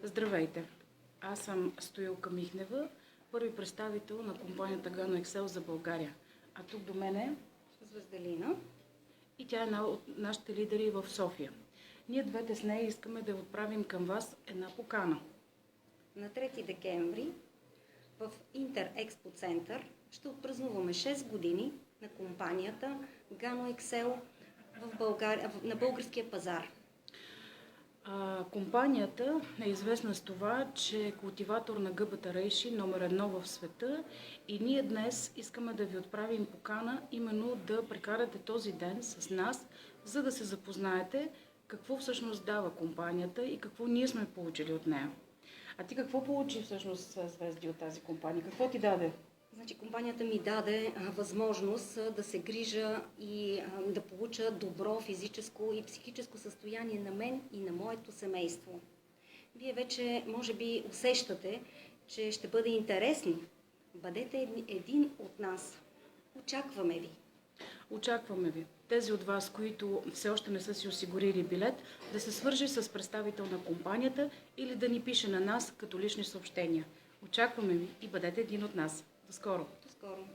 Здравейте! Аз съм Стоилка Михнева, първи представител на компанията Gano Excel за България. А тук до мене Звезделина. и тя е една от нашите лидери в София. Ние двете с нея искаме да отправим към вас една покана. На 3 декември в Интерекспо Център ще отпразнуваме 6 години на компанията Gano Excel в България, на българския пазар. Компанията е известна с това, че е култиватор на гъбата рейши номер 1 в света и ние днес искаме да ви отправим покана именно да прекарате този ден с нас, за да се запознаете какво всъщност дава компанията и какво ние сме получили от нея. А ти какво получи всъщност, Звезди, от тази компания? Какво ти даде? Значи, компанията ми даде възможност да се грижа и да получа добро физическо и психическо състояние на мен и на моето семейство. Вие вече, може би, усещате, че ще бъде интересно. Бъдете един от нас. Очакваме ви. Очакваме ви. Тези от вас, които все още не са си осигурили билет, да се свържи с представител на компанията или да ни пише на нас като лични съобщения. Очакваме ви и бъдете един от нас. До скоро! До скоро!